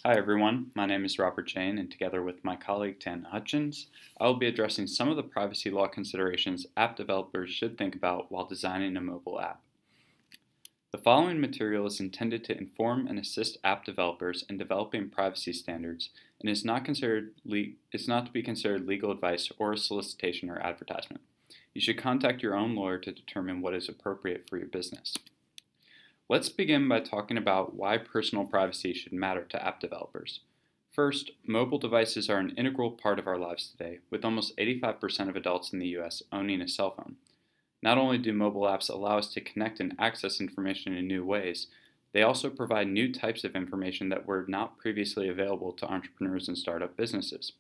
Hi everyone, my name is Robert Jane, and together with my colleague Tan Hutchins, I will be addressing some of the privacy law considerations app developers should think about while designing a mobile app. The following material is intended to inform and assist app developers in developing privacy standards and is not to be considered legal advice or a solicitation or advertisement. You should contact your own lawyer to determine what is appropriate for your business. Let's begin by talking about why personal privacy should matter to app developers. First, mobile devices are an integral part of our lives today, with almost 85% of adults in the US owning a cell phone. Not only do mobile apps allow us to connect and access information in new ways, they also provide new types of information that were not previously available to entrepreneurs and startup businesses.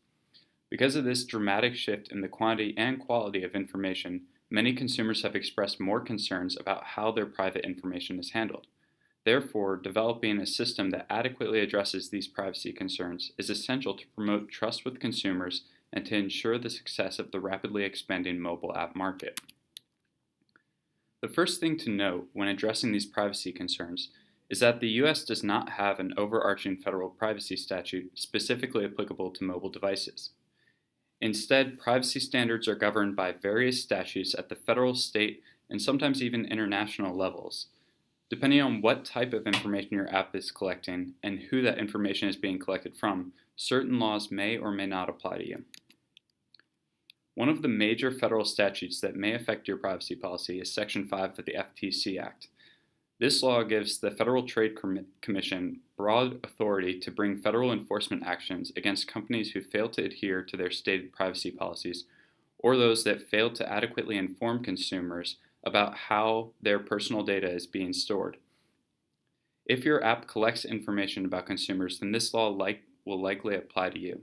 Because of this dramatic shift in the quantity and quality of information, many consumers have expressed more concerns about how their private information is handled. Therefore, developing a system that adequately addresses these privacy concerns is essential to promote trust with consumers and to ensure the success of the rapidly expanding mobile app market. The first thing to note when addressing these privacy concerns is that the US does not have an overarching federal privacy statute specifically applicable to mobile devices. Instead, privacy standards are governed by various statutes at the federal, state, and sometimes even international levels. Depending on what type of information your app is collecting and who that information is being collected from, certain laws may or may not apply to you. One of the major federal statutes that may affect your privacy policy is Section 5 of the FTC Act. This law gives the Federal Trade Commission broad authority to bring federal enforcement actions against companies who fail to adhere to their stated privacy policies or those that fail to adequately inform consumers about how their personal data is being stored. If your app collects information about consumers, then this law will likely apply to you.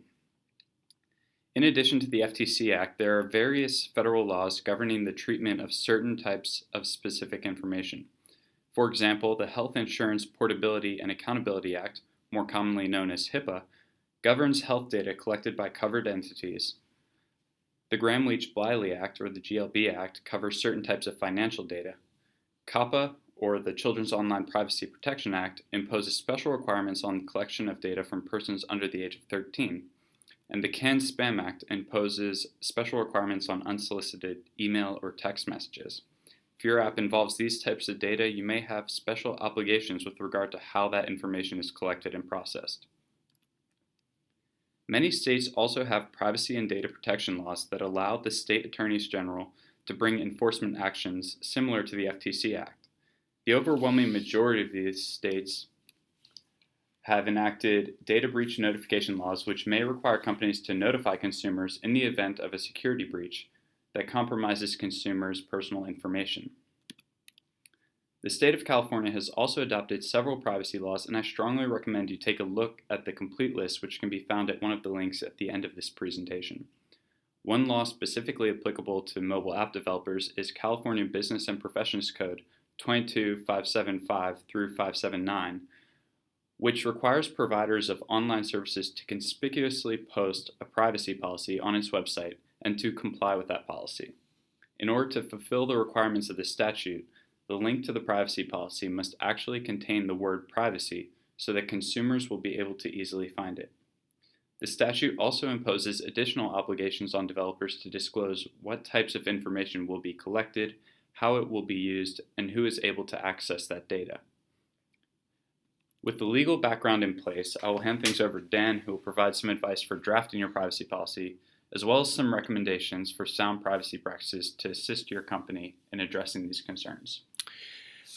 In addition to the FTC Act, there are various federal laws governing the treatment of certain types of specific information. For example, the Health Insurance Portability and Accountability Act, more commonly known as HIPAA, governs health data collected by covered entities. The Gramm-Leach-Bliley Act, or the GLB Act, covers certain types of financial data. COPPA, or the Children's Online Privacy Protection Act, imposes special requirements on the collection of data from persons under the age of 13. And the CAN-SPAM Act imposes special requirements on unsolicited email or text messages. If your app involves these types of data, you may have special obligations with regard to how that information is collected and processed. Many states also have privacy and data protection laws that allow the state attorneys general to bring enforcement actions similar to the FTC Act. The overwhelming majority of these states have enacted data breach notification laws, which may require companies to notify consumers in the event of a security breach that compromises consumers' personal information. The state of California has also adopted several privacy laws, and I strongly recommend you take a look at the complete list, which can be found at one of the links at the end of this presentation. One law specifically applicable to mobile app developers is California Business and Professions Code 22575 through 579, which requires providers of online services to conspicuously post a privacy policy on its website and to comply with that policy. In order to fulfill the requirements of this statute, the link to the privacy policy must actually contain the word privacy so that consumers will be able to easily find it. The statute also imposes additional obligations on developers to disclose what types of information will be collected, how it will be used, and who is able to access that data. With the legal background in place, I will hand things over to Dan, who will provide some advice for drafting your privacy policy, as well as some recommendations for sound privacy practices to assist your company in addressing these concerns.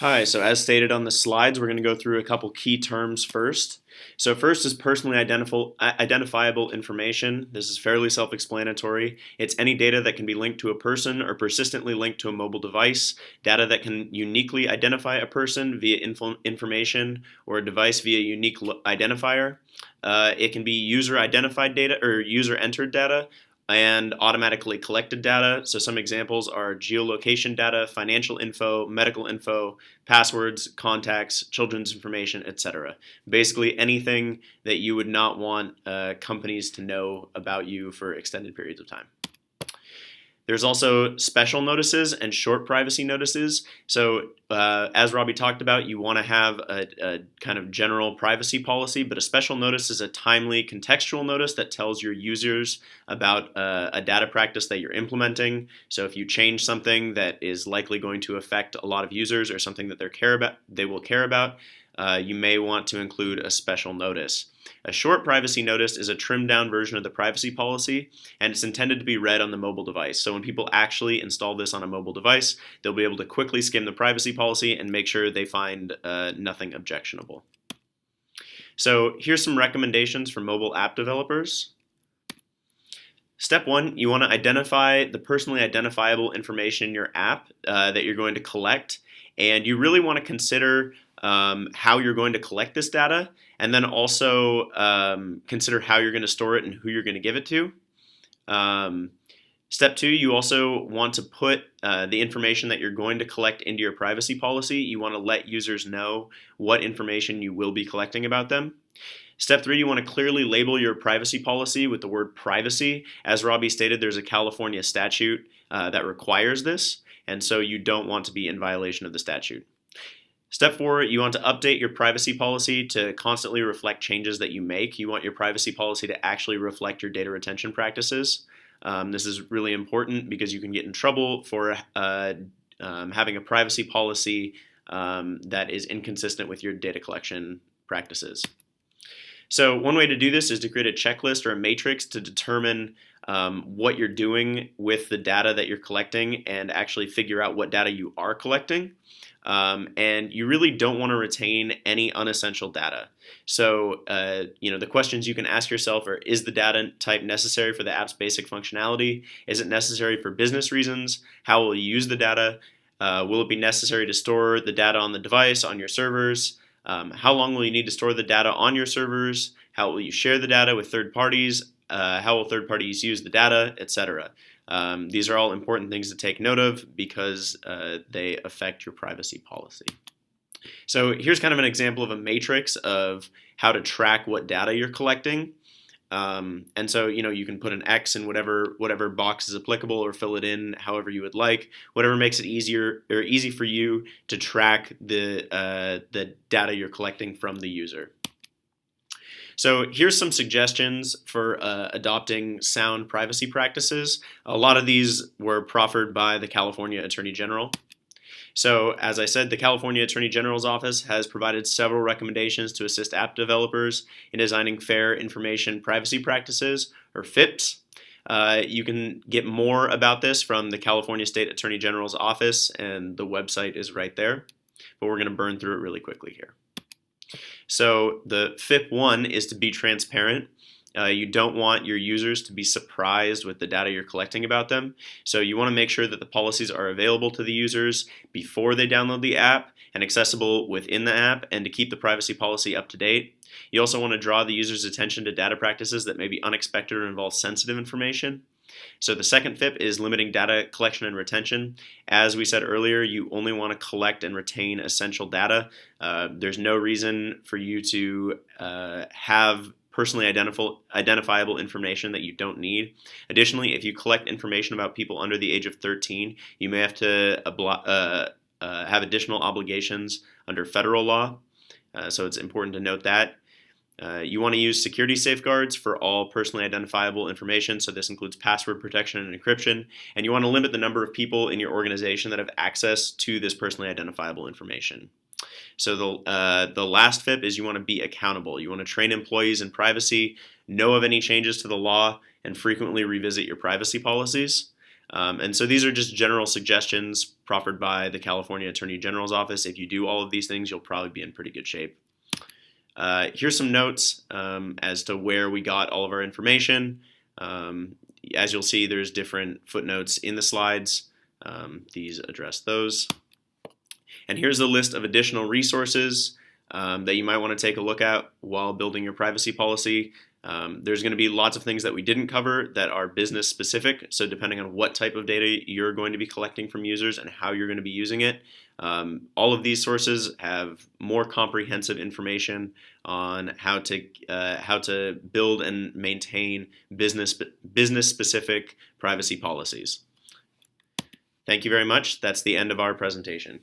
Hi, so as stated on the slides, we're going to go through a couple key terms first. So first is personally identifiable information. This is fairly self-explanatory. It's any data that can be linked to a person or persistently linked to a mobile device, data that can uniquely identify a person via information or a device via unique identifier. It can be user-identified data or user-entered data, and automatically collected data. So some examples are geolocation data, financial info, medical info, passwords, contacts, children's information, etc. Basically anything that you would not want companies to know about you for extended periods of time. There's also special notices and short privacy notices. So, as Robbie talked about, you want to have a kind of general privacy policy, but a special notice is a timely contextual notice that tells your users about a data practice that you're implementing. So, if you change something that is likely going to affect a lot of users or something that they will care about, you may want to include a special notice. A short privacy notice is a trimmed down version of the privacy policy, and it's intended to be read on the mobile device. So when people actually install this on a mobile device, they'll be able to quickly skim the privacy policy and make sure they find nothing objectionable. So here's some recommendations for mobile app developers. Step 1, you want to identify the personally identifiable information in your app that you're going to collect, and you really want to consider how you're going to collect this data, and then also consider how you're going to store it and who you're going to give it to. Step 2, you also want to put the information that you're going to collect into your privacy policy. You want to let users know what information you will be collecting about them. Step 3, you want to clearly label your privacy policy with the word privacy. As Robbie stated, there's a California statute that requires this, and so you don't want to be in violation of the statute. Step 4, you want to update your privacy policy to constantly reflect changes that you make. You want your privacy policy to actually reflect your data retention practices. This is really important because you can get in trouble for having a privacy policy that is inconsistent with your data collection practices. So one way to do this is to create a checklist or a matrix to determine what you're doing with the data that you're collecting and actually figure out what data you are collecting. And you really don't want to retain any unessential data. So, the questions you can ask yourself are, is the data type necessary for the app's basic functionality? Is it necessary for business reasons? How will you use the data? Will it be necessary to store the data on the device, on your servers? How long will you need to store the data on your servers? How will you share the data with third parties? How will third parties use the data, etc.? These are all important things to take note of because they affect your privacy policy. So here's kind of an example of a matrix of how to track what data you're collecting. And so, you can put an X in whatever box is applicable or fill it in however you would like, whatever makes it easy for you to track the data you're collecting from the user. So here's some suggestions for adopting sound privacy practices. A lot of these were proffered by the California Attorney General. So as I said, the California Attorney General's office has provided several recommendations to assist app developers in designing fair information privacy practices, or FIPS. You can get more about this from the California State Attorney General's office, and the website is right there. But we're going to burn through it really quickly here. So the FIP 1 is to be transparent. You don't want your users to be surprised with the data you're collecting about them. So you want to make sure that the policies are available to the users before they download the app and accessible within the app, and to keep the privacy policy up to date. You also want to draw the user's attention to data practices that may be unexpected or involve sensitive information. So the second FIP is limiting data collection and retention. As we said earlier, you only want to collect and retain essential data. There's no reason for you to have personally identifiable information that you don't need. Additionally, if you collect information about people under the age of 13, you may have to have additional obligations under federal law. So it's important to note that. You want to use security safeguards for all personally identifiable information, so this includes password protection and encryption, and you want to limit the number of people in your organization that have access to this personally identifiable information. So the last FIP is you want to be accountable. You want to train employees in privacy, know of any changes to the law, and frequently revisit your privacy policies. And so these are just general suggestions proffered by the California Attorney General's office. If you do all of these things, you'll probably be in pretty good shape. Here's some notes as to where we got all of our information. As you'll see, there's different footnotes in the slides. These address those. And here's a list of additional resources that you might want to take a look at while building your privacy policy. There's going to be lots of things that we didn't cover that are business specific. So depending on what type of data you're going to be collecting from users and how you're going to be using it, all of these sources have more comprehensive information on how to build and maintain business specific privacy policies. Thank you very much. That's the end of our presentation.